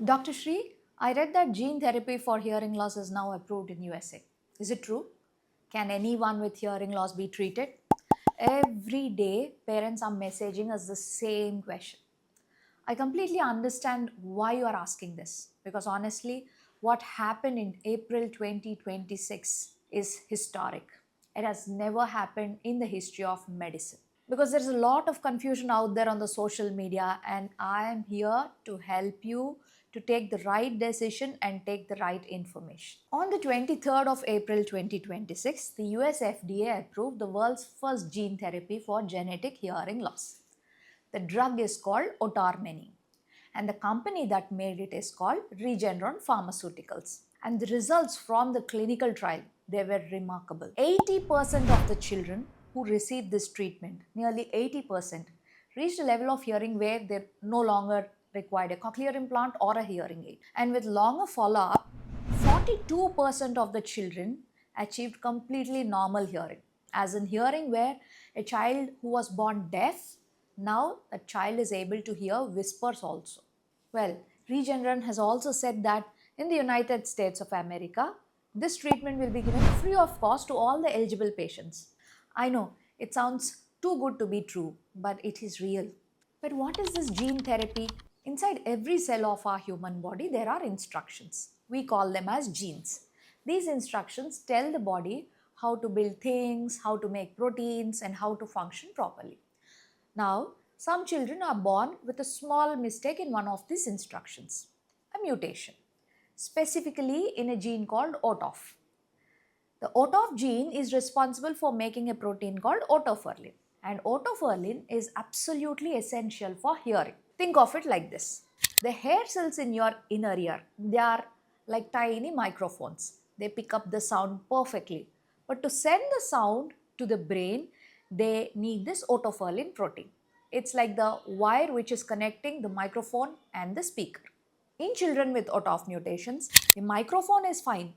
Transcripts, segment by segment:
Dr. Shri, I read that gene therapy for hearing loss is now approved in USA. Is it true? Can anyone with hearing loss be treated? Every day, parents are messaging us the same question. I completely understand why you are asking this because honestly, what happened in April 2026 is historic. It has never happened in the history of medicine. Because there's a lot of confusion out there on the social media, and I am here to help you to take the right decision and take the right information. On the 23rd of April 2026, the US FDA approved the world's first gene therapy for genetic hearing loss. The drug is called Otarmeni, and the company that made it is called Regeneron Pharmaceuticals. And the results from the clinical trial, they were remarkable. 80% of the children who received this treatment, nearly 80%, reached a level of hearing where they no longer required a cochlear implant or a hearing aid. And with longer follow-up, 42% of the children achieved completely normal hearing, as in hearing where a child who was born deaf, now the child is able to hear whispers also. Well, Regeneron has also said that in the United States of America, this treatment will be given free of cost to all the eligible patients. I know it sounds too good to be true, but it is real. But what is this gene therapy? Inside every cell of our human body, there are instructions. We call them as genes. These instructions tell the body how to build things, how to make proteins, and how to function properly. Now, some children are born with a small mistake in one of these instructions, a mutation, specifically in a gene called OTOF. The OTOF gene is responsible for making a protein called otoferlin, and otoferlin is absolutely essential for hearing. Think of it like this. The hair cells in your inner ear, they are like tiny microphones. They pick up the sound perfectly. But to send the sound to the brain, they need this otoferlin protein. It's like the wire which is connecting the microphone and the speaker. In children with OTOF mutations, the microphone is fine,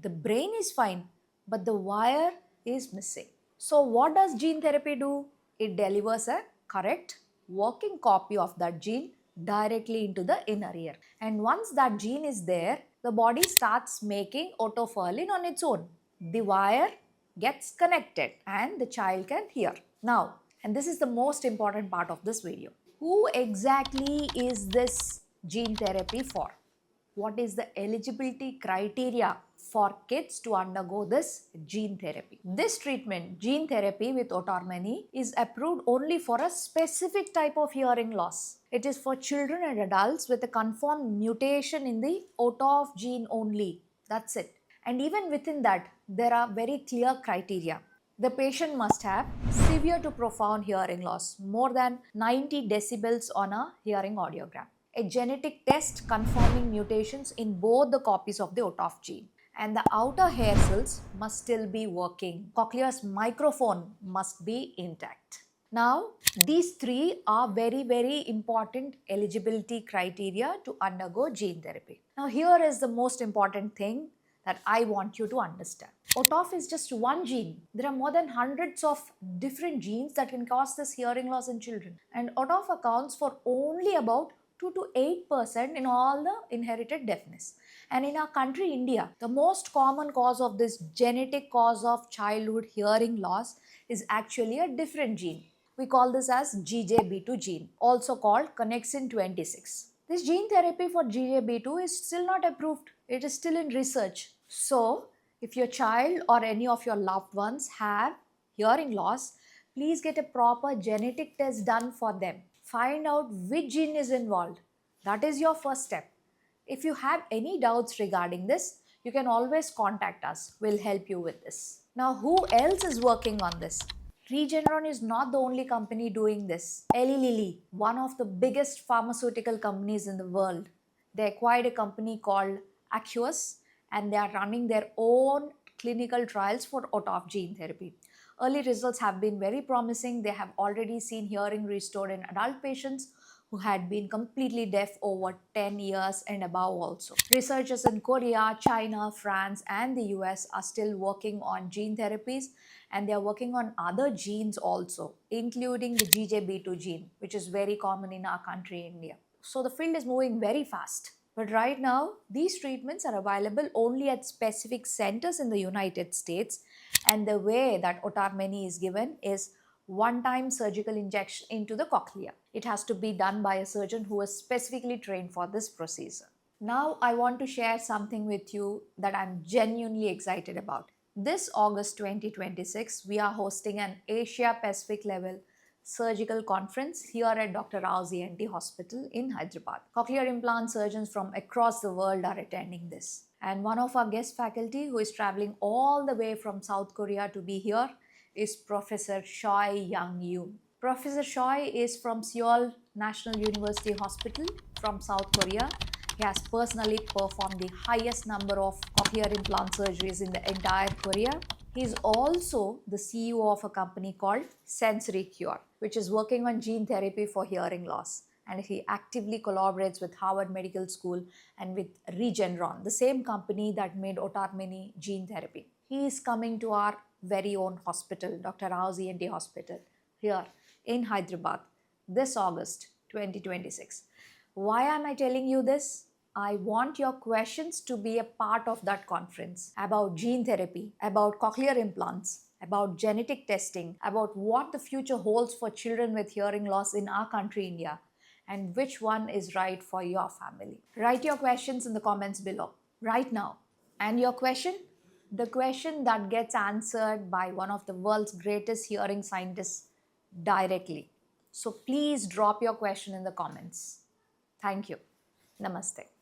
the brain is fine, but the wire is missing. So, what does gene therapy do? It delivers a correct working copy of that gene directly into the inner ear. And once that gene is there, the body starts making otoferlin on its own. The wire gets connected and the child can hear. Now, and this is the most important part of this video. Who exactly is this gene therapy for? What is the eligibility criteria for kids to undergo this gene therapy? This treatment, gene therapy with Otarmeni, is approved only for a specific type of hearing loss. It is for children and adults with a confirmed mutation in the OTOF gene only. That's it. And even within that, there are very clear criteria. The patient must have severe to profound hearing loss, more than 90 decibels on a hearing audiogram. A genetic test confirming mutations in both the copies of the OTOF gene. And the outer hair cells must still be working. Cochlear's microphone must be intact. Now, these three are very, very important eligibility criteria to undergo gene therapy. Now, here is the most important thing that I want you to understand. OTOF is just one gene. There are more than hundreds of different genes that can cause this hearing loss in children. And OTOF accounts for only about 2 to 8% in all the inherited deafness. And in our country, India, the most common cause of this genetic cause of childhood hearing loss is actually a different gene. We call this as GJB2 gene, also called connexin 26. This gene therapy for GJB2 is still not approved. It is still in research. So, if your child or any of your loved ones have hearing loss, please get a proper genetic test done for them. Find out which gene is involved. That is your first step. If you have any doubts regarding this, you can always contact us. We'll help you with this. Now, who else is working on this? Regeneron is not the only company doing this. Eli Lilly, one of the biggest pharmaceutical companies in the world, they acquired a company called Acuus and they are running their own clinical trials for OTOF gene therapy. Early results have been very promising. They have already seen hearing restored in adult patients who had been completely deaf over 10 years and above also. Researchers in Korea, China, France and the US are still working on gene therapies and they are working on other genes also, including the GJB2 gene, which is very common in our country, India. So the field is moving very fast. But right now, these treatments are available only at specific centers in the United States, and the way that Otarmeni is given is one-time surgical injection into the cochlea. It has to be done by a surgeon who is specifically trained for this procedure. Now, I want to share something with you that I'm genuinely excited about. This August 2026, we are hosting an Asia Pacific level surgical conference here at Dr. Rao's ENT Hospital in Hyderabad. Cochlear implant surgeons from across the world are attending this. And one of our guest faculty who is traveling all the way from South Korea to be here is Professor Choi Young Yoon. Professor Choi is from Seoul National University Hospital from South Korea. He has personally performed the highest number of cochlear implant surgeries in the entire Korea. He is also the CEO of a company called Sensory Cure, which is working on gene therapy for hearing loss. And he actively collaborates with Harvard Medical School and with Regeneron, the same company that made Otarmeni gene therapy. He is coming to our very own hospital, Dr. Rao's ENT Hospital, here in Hyderabad this August 2026. Why am I telling you this? I want your questions to be a part of that conference about gene therapy, about cochlear implants, about genetic testing, about what the future holds for children with hearing loss in our country, India, and which one is right for your family. Write your questions in the comments below right now. And your question? The question that gets answered by one of the world's greatest hearing scientists directly. So please drop your question in the comments. Thank you. Namaste.